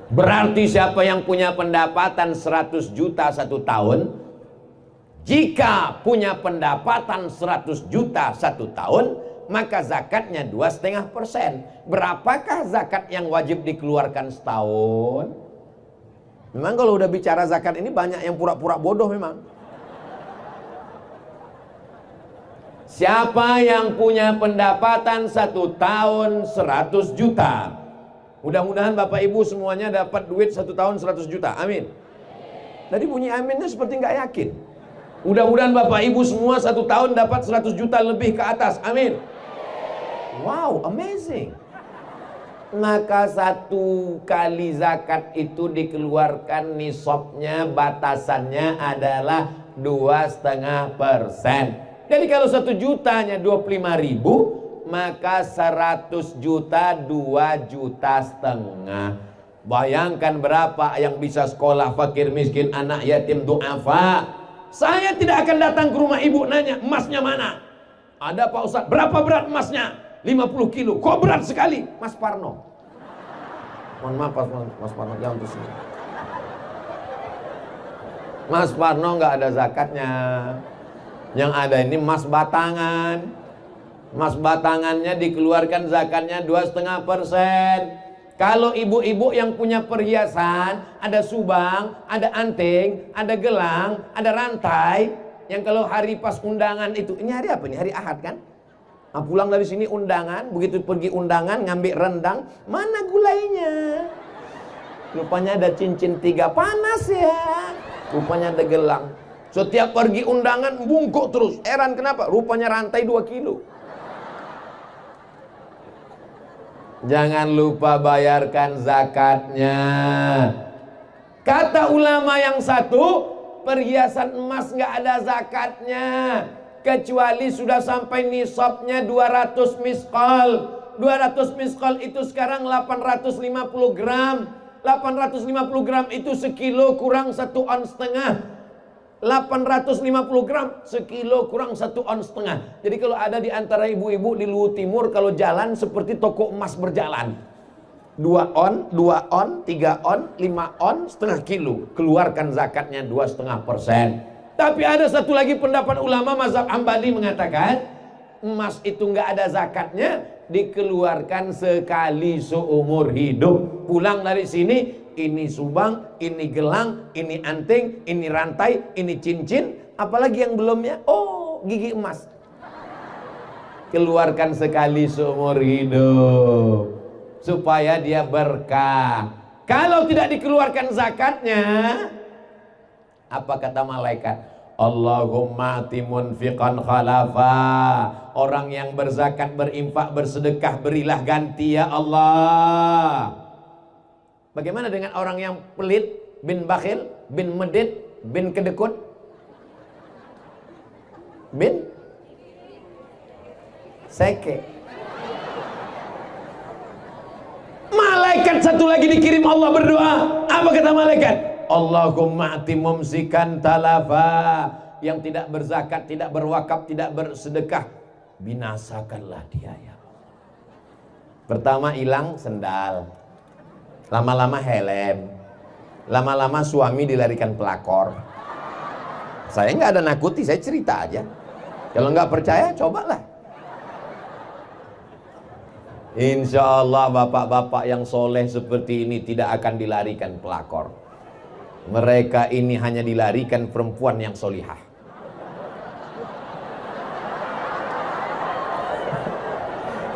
Berarti siapa yang punya pendapatan 100 juta 1 tahun, jika punya pendapatan 100 juta 1 tahun, maka zakatnya 2,5%. Berapakah zakat yang wajib dikeluarkan setahun? Memang kalau udah bicara zakat ini banyak yang pura-pura bodoh memang. Siapa yang punya pendapatan 1 tahun 100 juta? Mudah-mudahan Bapak Ibu semuanya dapat duit 1 tahun 100 juta. Amin. Tadi bunyi aminnya seperti nggak yakin. Mudah-mudahan Bapak Ibu semua 1 tahun dapat 100 juta lebih ke atas. Amin. Wow, amazing. Maka 1 kali zakat itu dikeluarkan nisabnya, batasannya adalah 2,5%. Jadi kalau 1 jutanya 25.000, maka 100 juta 2,5 juta. Bayangkan berapa yang bisa sekolah fakir miskin, anak yatim, du'afa. Saya tidak akan datang ke rumah ibu nanya emasnya mana. Ada Pak Ustadz, berapa berat emasnya? 50 kilo. Kok berat sekali? Mas Parno. Mohon maaf Mas Parno, jangan terus. Mas Parno nggak ada zakatnya. Yang ada ini emas batangan. Emas batangannya dikeluarkan zakatnya 2,5%. Kalau ibu-ibu yang punya perhiasan, ada subang, ada anting, ada gelang, ada rantai, yang kalau hari pas undangan itu, ini hari apa nih? Hari Ahad kan? Nah, pulang dari sini undangan, begitu pergi undangan ngambil rendang, mana gulainya? Rupanya ada cincin 3, panas ya. Rupanya ada gelang. Setiap pergi undangan bungkuk terus. Heran kenapa? Rupanya rantai 2 kilo. Jangan lupa bayarkan zakatnya. Kata ulama yang satu, perhiasan emas nggak ada zakatnya kecuali sudah sampai nisabnya 200 misqal. 200 miskol itu sekarang 850 gram. 850 gram itu sekilo kurang 1,5 ons. 850 gram sekilo kurang 1,5 ons. Jadi kalau ada di antara ibu-ibu di Luhut Timur, kalau jalan seperti toko emas berjalan, 2 on, 2 on, 3 on, 5 on, setengah kilo, keluarkan zakatnya 2,5%. Tapi ada satu lagi pendapat ulama mazhab Hambali mengatakan emas itu nggak ada zakatnya, dikeluarkan sekali seumur hidup. Pulang dari sini, ini subang, ini gelang, ini anting, ini rantai, ini cincin, apalagi yang belumnya, oh gigi emas. Keluarkan sekali seumur hidup supaya dia berkah. Kalau tidak dikeluarkan zakatnya, apa kata malaikat? Allahumma timunfiqan khalafa. Orang yang berzakat, berinfak, bersedekah, berilah ganti ya Allah. Bagaimana dengan orang yang pelit, bin bakhil, bin medit, bin kedekut, bin seke? Malaikat satu lagi dikirim Allah berdoa. Apa kata malaikat? Allahumma ati mumsikan talafa. Yang tidak berzakat, tidak berwakaf, tidak bersedekah, binasakanlah dia ya. Pertama hilang sendal, lama-lama helm, lama-lama suami dilarikan pelakor. Saya nggak ada nakuti, saya cerita aja. Kalau nggak percaya, cobalah. Insya Allah bapak-bapak yang soleh seperti ini tidak akan dilarikan pelakor. Mereka ini hanya dilarikan perempuan yang solihah.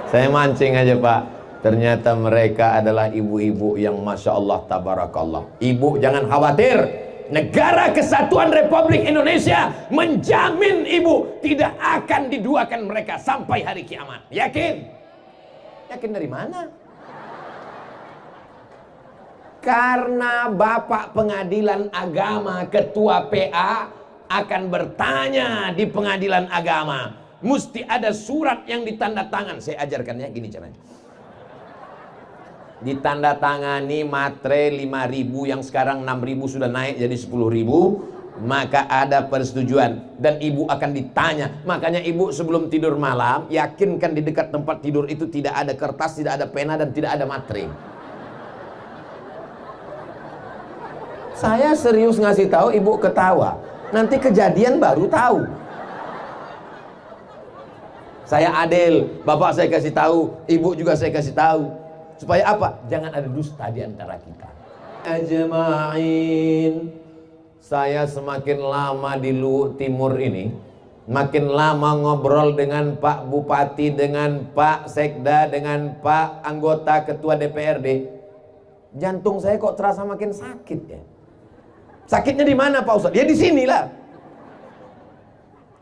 Saya mancing aja Pak. Ternyata mereka adalah ibu-ibu yang Masya Allah tabarakallah. Ibu jangan khawatir, Negara Kesatuan Republik Indonesia menjamin ibu tidak akan diduakan mereka sampai hari kiamat. Yakin? Yakin dari mana? Karena Bapak Pengadilan Agama, Ketua PA akan bertanya di Pengadilan Agama. Mesti ada surat yang ditanda tangan. Saya ajarkan ya, gini caranya. Ditanda tangani matre 5.000 yang sekarang 6.000 sudah naik jadi 10.000. Maka ada persetujuan dan ibu akan ditanya. Makanya ibu sebelum tidur malam yakinkan di dekat tempat tidur itu tidak ada kertas, tidak ada pena dan tidak ada matre. Saya serius ngasih tahu, ibu ketawa. Nanti kejadian baru tahu. Saya adil, bapak saya kasih tahu, ibu juga saya kasih tahu. Supaya apa? Jangan ada dusta di antara kita. Ajma'in. Saya semakin lama di Luhut Timur ini, makin lama ngobrol dengan Pak Bupati, dengan Pak Sekda, dengan Pak anggota Ketua DPRD. Jantung saya kok terasa makin sakit ya. Sakitnya di mana Pak Ustadz? Ya di sinilah.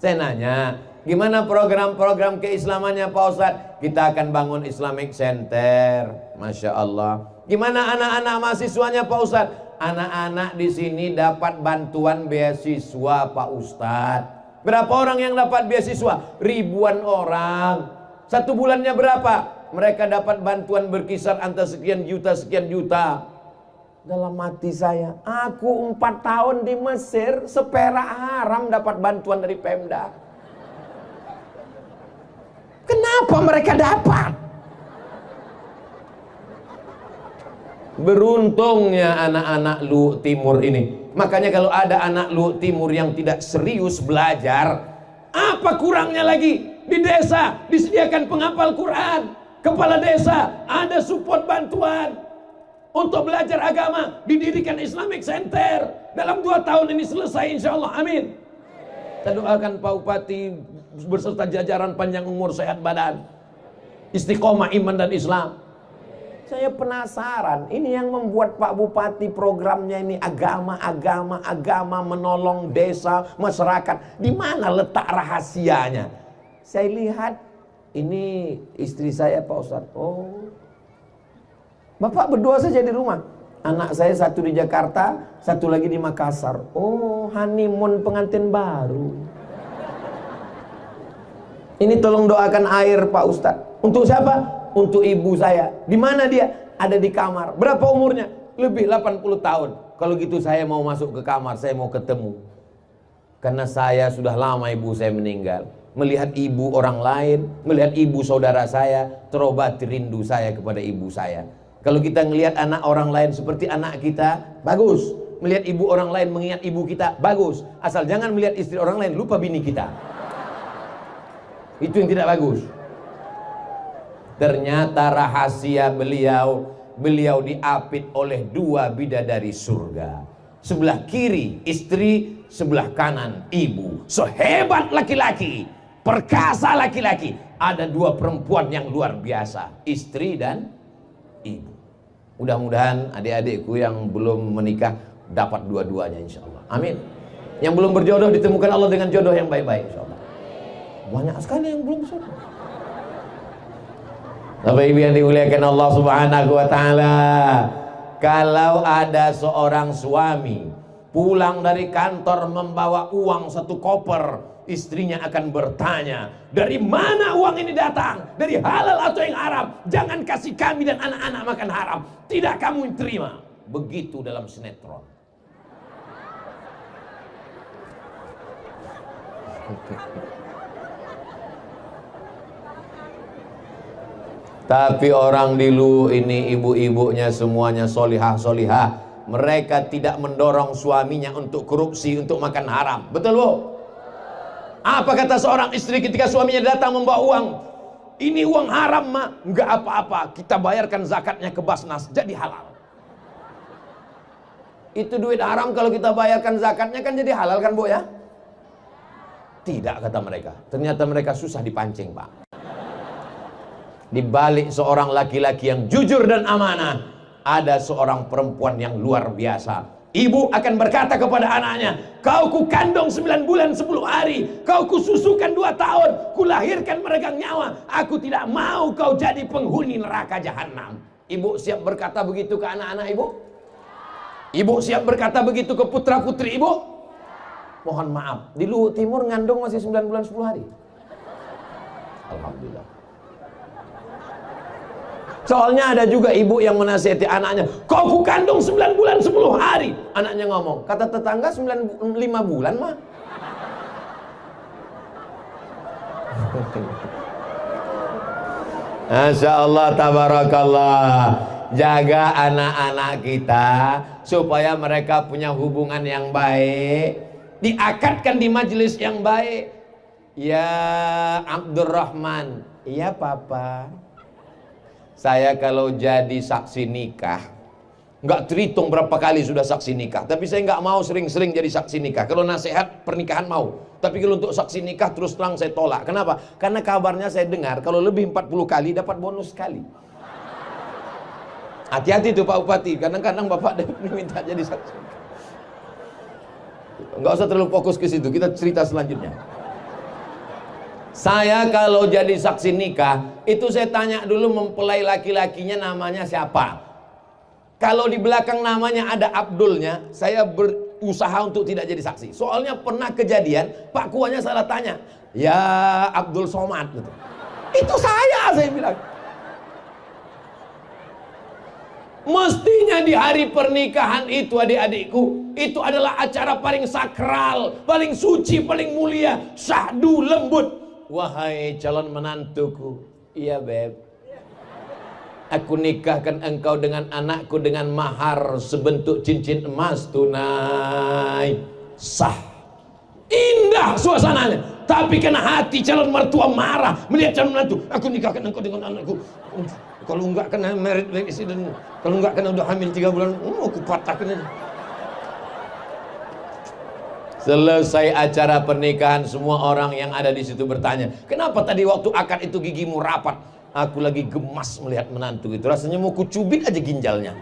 Saya nanya, gimana program-program keislamannya Pak Ustadz? Kita akan bangun Islamic Center, Masya Allah. Gimana anak-anak mahasiswanya Pak Ustadz? Anak-anak di sini dapat bantuan beasiswa Pak Ustadz. Berapa orang yang dapat beasiswa? Ribuan orang. Satu bulannya berapa? Mereka dapat bantuan berkisar antara sekian juta. Dalam hati saya, aku 4 tahun di Mesir, seperak haram dapat bantuan dari Pemda. Kenapa mereka dapat? Beruntungnya anak-anak Luhut Timur ini. Makanya kalau ada anak Luhut Timur yang tidak serius belajar, apa kurangnya lagi? Di desa disediakan penghafal Quran, kepala desa ada support bantuan untuk belajar agama, didirikan Islamic Center. Dalam 2 tahun ini selesai insya Allah, amin. Saya doakan Pak Bupati berserta jajaran panjang umur, sehat badan, istiqomah iman dan Islam. Saya penasaran, ini yang membuat Pak Bupati programnya ini agama, menolong desa, masyarakat. Di mana letak rahasianya? Saya lihat, ini istri saya Pak Ustadz. Oh, Bapak berdua saja di rumah. Anak saya satu di Jakarta, satu lagi di Makassar. Oh, honeymoon pengantin baru. Ini tolong doakan air Pak Ustadz. Untuk siapa? untuk ibu saya. Di mana dia? Ada di kamar. Berapa umurnya? Lebih 80 tahun. Kalau gitu saya mau masuk ke kamar, saya mau ketemu. Karena saya sudah lama ibu saya meninggal. Melihat ibu orang lain, melihat ibu saudara saya, terobati rindu saya kepada ibu saya. Kalau kita ngelihat anak orang lain seperti anak kita, bagus. Melihat ibu orang lain mengingat ibu kita, bagus. Asal jangan melihat istri orang lain, lupa bini kita. Itu yang tidak bagus. Ternyata rahasia beliau diapit oleh 2 bidadari surga. Sebelah kiri istri, sebelah kanan ibu. Sehebat laki-laki, perkasa laki-laki, ada 2 perempuan yang luar biasa, istri dan ibu. Mudah-mudahan adik-adikku yang belum menikah dapat dua-duanya insya Allah. Amin. Yang belum berjodoh ditemukan Allah dengan jodoh yang baik-baik insya Allah. Banyak sekali yang belum berjodoh. Bapak Ibu yang dimuliakan Allah Subhanahu wa taala, kalau ada seorang suami pulang dari kantor membawa uang 1 koper, istrinya akan bertanya, dari mana uang ini datang? Dari halal atau yang haram? Jangan kasih kami dan anak-anak makan haram. Tidak kamu terima. Begitu dalam sinetron. Tapi orang dulu ini ibu-ibunya semuanya solihah-solihah. Mereka tidak mendorong suaminya untuk korupsi, untuk makan haram. Betul Bu? Apa kata seorang istri ketika suaminya datang membawa uang? Ini uang haram mak. Enggak apa-apa, kita bayarkan zakatnya ke Basnas, jadi halal. Itu duit haram, kalau kita bayarkan zakatnya kan jadi halal kan Bu ya? Tidak kata mereka. Ternyata mereka susah dipancing Pak. Di balik seorang laki-laki yang jujur dan amanah, ada seorang perempuan yang luar biasa. Ibu akan berkata kepada anaknya, kau ku kandung 9 bulan 10 hari, kau ku susukan 2 tahun, ku lahirkan meregang nyawa. Aku tidak mau kau jadi penghuni neraka jahanam. Ibu siap berkata begitu ke anak-anak ibu? Ibu siap berkata begitu ke putra-putri ibu? Mohon maaf, di Luhut Timur ngandung masih 9 bulan 10 hari. Alhamdulillah. Soalnya ada juga ibu yang menasihati anaknya, kau ku kandung 9 bulan 10 hari. Anaknya ngomong, kata tetangga 5 bulan mah. Masya Allah, tabarakallah. Jaga anak-anak kita supaya mereka punya hubungan yang baik, diakatkan di majelis yang baik. Ya Abdurrahman, iya papa, saya kalau jadi saksi nikah, nggak terhitung berapa kali sudah saksi nikah, tapi saya nggak mau sering-sering jadi saksi nikah. Kalau nasihat pernikahan mau, tapi kalau untuk saksi nikah terus terang saya tolak. Kenapa? Karena kabarnya saya dengar kalau lebih 40 kali dapat bonus sekali. Hati-hati tuh Pak Bupati, kadang-kadang Bapak minta jadi saksi nikah. Nggak usah terlalu fokus ke situ, kita cerita selanjutnya. Saya kalau jadi saksi nikah, itu saya tanya dulu mempelai laki-lakinya namanya siapa. Kalau di belakang namanya ada Abdulnya, saya berusaha untuk tidak jadi saksi. Soalnya pernah kejadian, Pak Kuanya salah tanya, ya Abdul Somad gitu. Itu saya bilang. Mestinya di hari pernikahan itu adik-adikku, itu adalah acara paling sakral, paling suci, paling mulia, syahdu lembut. Wahai calon menantuku, iya beb, aku nikahkan engkau dengan anakku dengan mahar sebentuk cincin emas tunai. Sah. Indah suasananya. Tapi kena hati calon mertua marah melihat calon menantu. Aku nikahkan engkau dengan anakku. Kalau enggak kena merit accident, kalau enggak kena udah hamil 3 bulan, aku patahkan aja. Selesai acara pernikahan, semua orang yang ada di situ bertanya, kenapa tadi waktu akad itu gigimu rapat? Aku lagi gemas melihat menantu itu, rasanya mau kucubit aja ginjalnya.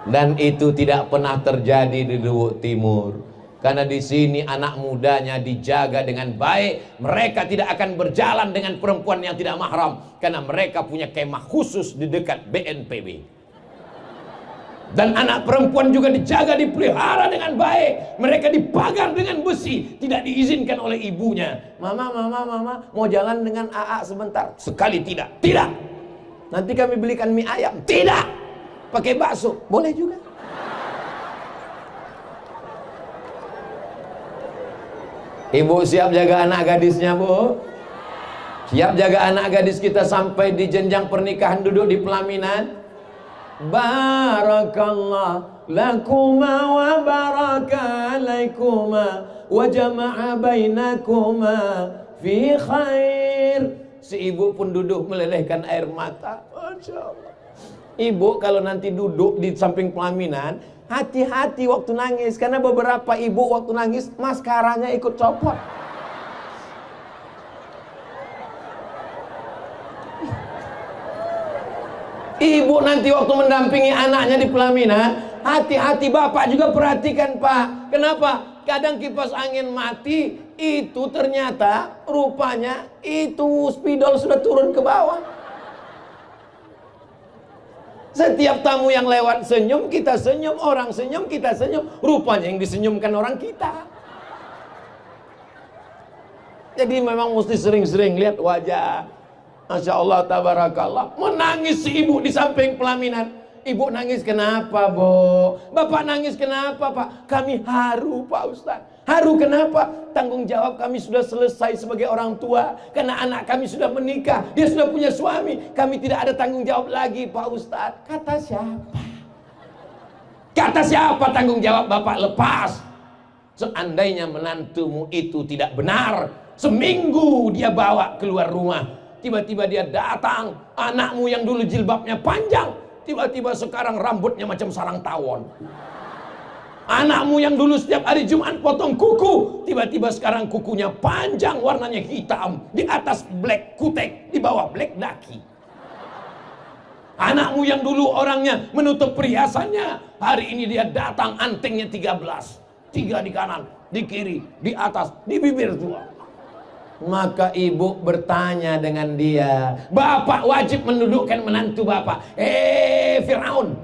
Dan itu tidak pernah terjadi di Luhut Timur, karena di sini anak mudanya dijaga dengan baik. Mereka tidak akan berjalan dengan perempuan yang tidak mahram, karena mereka punya kemah khusus di dekat BNPB. Dan anak perempuan juga dijaga, dipelihara dengan baik. Mereka dipagar dengan besi, tidak diizinkan oleh ibunya. Mama, mau jalan dengan AA sebentar. Sekali tidak. Tidak. Nanti kami belikan mie ayam. Tidak. Pakai bakso. Boleh juga. Ibu siap jaga anak gadisnya, Bu? Siap jaga anak gadis kita sampai di jenjang pernikahan, duduk di pelaminan? Barakallah lakuma wa baraka alaikuma wa jama'a bainakuma fi khair. Si ibu pun duduk melelehkan air mata. Masya Allah. Ibu kalau nanti duduk di samping pelaminan, hati-hati waktu nangis, karena beberapa ibu waktu nangis maskaranya ikut copot. Ibu nanti waktu mendampingi anaknya di pelaminan, hati-hati. Bapak juga perhatikan, Pak. Kenapa? Kadang kipas angin mati, itu ternyata rupanya itu spidol sudah turun ke bawah. Setiap tamu yang lewat senyum, kita senyum. Orang senyum, kita senyum. Rupanya yang disenyumkan orang kita. Jadi memang mesti sering-sering lihat wajah. Masya Allah, tabarakallah. Menangis si ibu di samping pelaminan. Ibu nangis kenapa, Bu? Bapak nangis kenapa, Pak? Kami haru, Pak Ustaz. Haru kenapa? Tanggung jawab kami sudah selesai sebagai orang tua. Karena anak kami sudah menikah, dia sudah punya suami. Kami tidak ada tanggung jawab lagi, Pak Ustaz. Kata siapa? Kata siapa tanggung jawab Bapak? Lepas. Seandainya menantumu itu tidak benar, seminggu dia bawa keluar rumah, tiba-tiba dia datang, anakmu yang dulu jilbabnya panjang, tiba-tiba sekarang rambutnya macam sarang tawon. Anakmu yang dulu setiap hari Jumat potong kuku, tiba-tiba sekarang kukunya panjang, warnanya hitam, di atas black kutek, di bawah black daki. Anakmu yang dulu orangnya menutup perhiasannya, hari ini dia datang antingnya 13, 3 di kanan, di kiri, di atas, di bibir tua. Maka ibu bertanya dengan dia, Bapak wajib mendudukkan menantu Bapak. Firaun,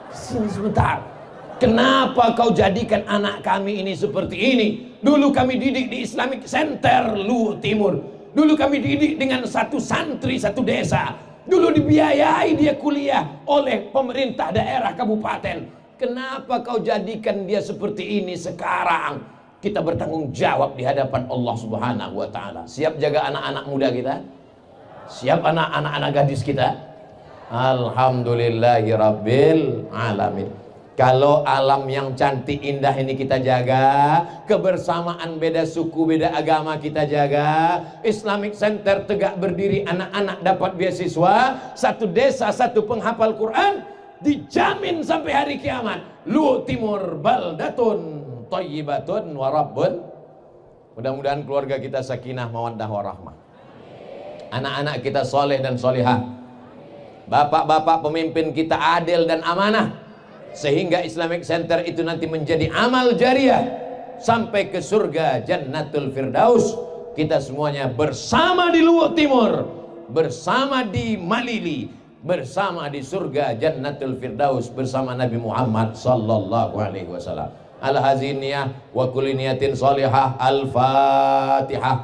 sini sebentar. Kenapa kau jadikan anak kami ini seperti ini? Dulu kami didik di Islamic Center Luwu Timur. Dulu kami didik dengan satu santri, satu desa. Dulu dibiayai dia kuliah oleh pemerintah daerah kabupaten. Kenapa kau jadikan dia seperti ini sekarang? Kita bertanggung jawab di hadapan Allah Subhanahu wa ta'ala. Siap jaga anak-anak muda kita? Siap anak-anak gadis kita? Alhamdulillahi Rabbil Alamin. Kalau alam yang cantik indah ini kita jaga, kebersamaan beda suku, beda agama kita jaga, Islamic Center tegak berdiri, anak-anak dapat beasiswa, satu desa, satu penghafal Quran, dijamin sampai hari kiamat. Luwu Timur baldatun thayyibatun wa rabbun. Mudah-mudahan keluarga kita sakinah mawaddah warahmah. Anak-anak kita soleh dan solihah. Bapak-bapak pemimpin kita adil dan amanah, sehingga Islamic Center itu nanti menjadi amal jariah sampai ke surga Jannatul Firdaus. Kita semuanya bersama di Luwu Timur, bersama di Malili, bersama di surga Jannatul Firdaus bersama Nabi Muhammad sallallahu alaihi wasallam. Al-haziniyah wa kulli niyatin salihah. Al-Fatihah.